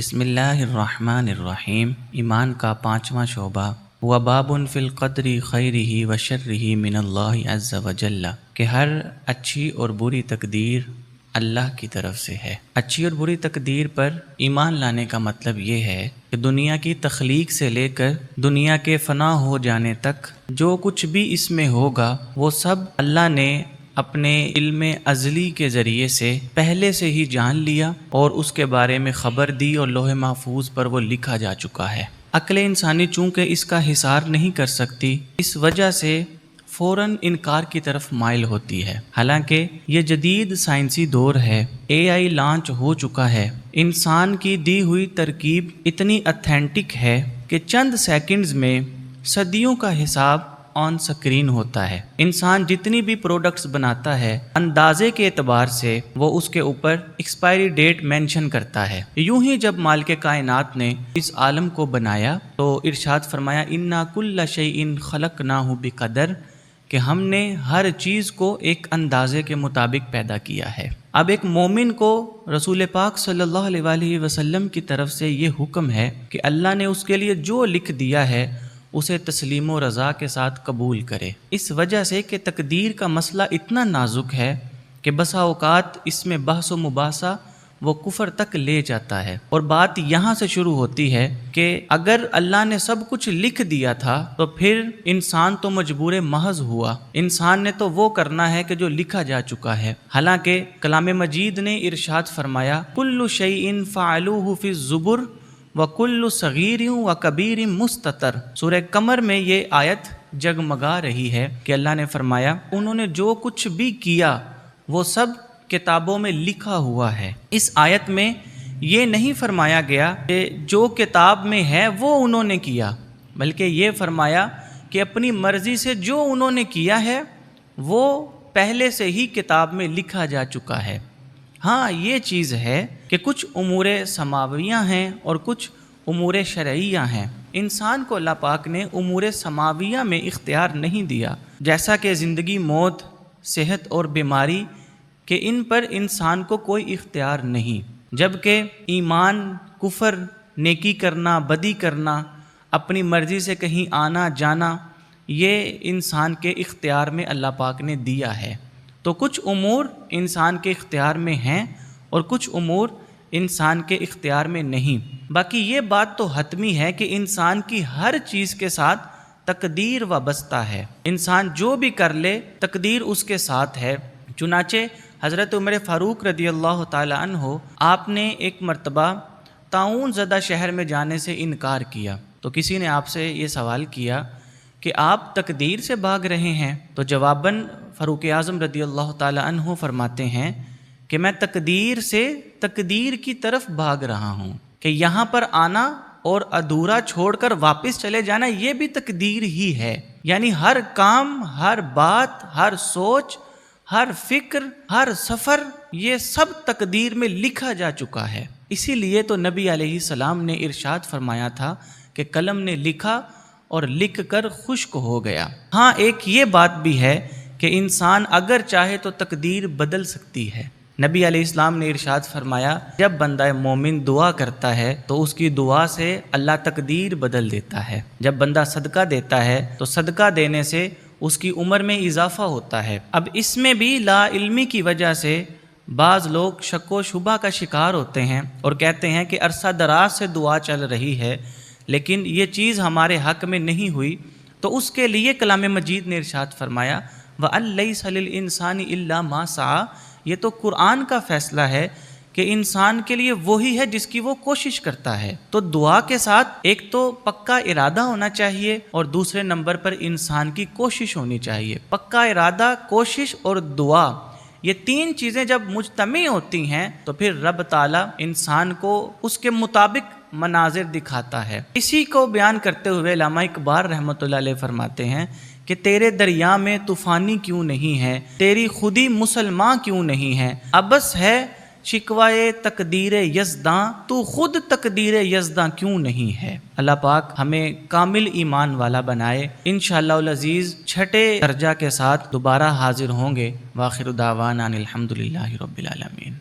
بسم اللہ الرحمن الرحیم۔ ایمان کا پانچواں شعبہ وباب فی القدر خیرہ و شرہ من اللہ عز وجل، کہ ہر اچھی اور بری تقدیر اللہ کی طرف سے ہے۔ اچھی اور بری تقدیر پر ایمان لانے کا مطلب یہ ہے کہ دنیا کی تخلیق سے لے کر دنیا کے فنا ہو جانے تک جو کچھ بھی اس میں ہوگا وہ سب اللہ نے اپنے علم ازلی کے ذریعے سے پہلے سے ہی جان لیا اور اس کے بارے میں خبر دی، اور لوح محفوظ پر وہ لکھا جا چکا ہے۔ عقل انسانی چونکہ اس کا حصار نہیں کر سکتی، اس وجہ سے فوراً انکار کی طرف مائل ہوتی ہے۔ حالانکہ یہ جدید سائنسی دور ہے، AI لانچ ہو چکا ہے، انسان کی دی ہوئی ترکیب اتنی اتھینٹک ہے کہ چند سیکنڈز میں صدیوں کا حساب آن سکرین ہوتا ہے۔ انسان جتنی بھی پروڈکٹس بناتا ہے اندازے کے اعتبار سے وہ اس کے اوپر ایکسپائری ڈیٹ مینشن کرتا ہے۔ یوں ہی جب مالک کائنات نے اس عالم کو بنایا تو ارشاد فرمایا انا کل شیء خلقناہ بقدر، کہ ہم نے ہر چیز کو ایک اندازے کے مطابق پیدا کیا ہے۔ اب ایک مومن کو رسول پاک صلی اللہ علیہ وآلہ وسلم کی طرف سے یہ حکم ہے کہ اللہ نے اس کے لیے جو لکھ دیا ہے اسے تسلیم و رضا کے ساتھ قبول کرے، اس وجہ سے کہ تقدیر کا مسئلہ اتنا نازک ہے کہ بسا اوقات اس میں بحث و مباحثہ وہ کفر تک لے جاتا ہے۔ اور بات یہاں سے شروع ہوتی ہے کہ اگر اللہ نے سب کچھ لکھ دیا تھا تو پھر انسان تو مجبور محض ہوا، انسان نے تو وہ کرنا ہے کہ جو لکھا جا چکا ہے۔ حالانکہ کلام مجید نے ارشاد فرمایا کل شیء فعلوہ فی الزبر وَكُلُّ صغیر و کبیر مستتر۔ سورہ قمر میں یہ آیت جگمگا رہی ہے کہ اللہ نے فرمایا انہوں نے جو کچھ بھی کیا وہ سب کتابوں میں لکھا ہوا ہے۔ اس آیت میں یہ نہیں فرمایا گیا کہ جو کتاب میں ہے وہ انہوں نے کیا، بلکہ یہ فرمایا کہ اپنی مرضی سے جو انہوں نے کیا ہے وہ پہلے سے ہی کتاب میں لکھا جا چکا ہے۔ ہاں یہ چیز ہے کہ کچھ امور سماویہ ہیں اور کچھ امور شرعیہ ہیں۔ انسان کو اللہ پاک نے امور سماویہ میں اختیار نہیں دیا، جیسا کہ زندگی، موت، صحت اور بیماری، کہ ان پر انسان کو کوئی اختیار نہیں، جبکہ ایمان، کفر، نیکی کرنا، بدی کرنا، اپنی مرضی سے کہیں آنا جانا، یہ انسان کے اختیار میں اللہ پاک نے دیا ہے۔ تو کچھ امور انسان کے اختیار میں ہیں اور کچھ امور انسان کے اختیار میں نہیں۔ باقی یہ بات تو حتمی ہے کہ انسان کی ہر چیز کے ساتھ تقدیر وابستہ ہے، انسان جو بھی کر لے تقدیر اس کے ساتھ ہے۔ چنانچہ حضرت عمر فاروق رضی اللہ تعالی عنہ، آپ نے ایک مرتبہ طاعون زدہ شہر میں جانے سے انکار کیا، تو کسی نے آپ سے یہ سوال کیا کہ آپ تقدیر سے بھاگ رہے ہیں؟ تو جواباً فاروق اعظم رضی اللہ تعالی عنہ فرماتے ہیں کہ میں تقدیر سے تقدیر کی طرف بھاگ رہا ہوں، کہ یہاں پر آنا اور ادھورا چھوڑ کر واپس چلے جانا یہ بھی تقدیر ہی ہے۔ یعنی ہر کام، ہر بات، ہر سوچ، ہر فکر، ہر سفر، یہ سب تقدیر میں لکھا جا چکا ہے۔ اسی لیے تو نبی علیہ السلام نے ارشاد فرمایا تھا کہ قلم نے لکھا اور لکھ کر خشک ہو گیا۔ ہاں ایک یہ بات بھی ہے کہ انسان اگر چاہے تو تقدیر بدل سکتی ہے۔ نبی علیہ السلام نے ارشاد فرمایا جب بندہ مومن دعا کرتا ہے تو اس کی دعا سے اللہ تقدیر بدل دیتا ہے۔ جب بندہ صدقہ دیتا ہے تو صدقہ دینے سے اس کی عمر میں اضافہ ہوتا ہے۔ اب اس میں بھی لا علمی کی وجہ سے بعض لوگ شک و شبہ کا شکار ہوتے ہیں اور کہتے ہیں کہ عرصہ دراز سے دعا چل رہی ہے لیکن یہ چیز ہمارے حق میں نہیں ہوئی، تو اس کے لیے کلام مجید نے ارشاد فرمایا وَأَن لَيْسَ لِلْإِنسَانِ إِلَّا مَا سَعَىٰ۔ یہ تو قرآن کا فیصلہ ہے کہ انسان کے لیے وہی ہے جس کی وہ کوشش کرتا ہے۔ تو دعا کے ساتھ ایک تو پکا ارادہ ہونا چاہیے اور دوسرے نمبر پر انسان کی کوشش ہونی چاہیے۔ پکا ارادہ، کوشش اور دعا، یہ تین چیزیں جب مجتمع ہوتی ہیں تو پھر رب تعالیٰ انسان کو اس کے مطابق مناظر دکھاتا ہے۔ اسی کو بیان کرتے ہوئے علامہ اقبال رحمۃ اللہ علیہ فرماتے ہیں کہ تیرے دریا میں طوفانی کیوں نہیں ہے، تیری خودی مسلمان کیوں نہیں ہے، ابس ہے شکوائے تقدیر یزداں، تو خود تقدیر یزداں کیوں نہیں ہے۔ اللہ پاک ہمیں کامل ایمان والا بنائے۔ انشاءاللہ العزیز چھٹے درجہ کے ساتھ دوبارہ حاضر ہوں گے۔ وآخر دعوانا ان الحمدللہ رب العالمین۔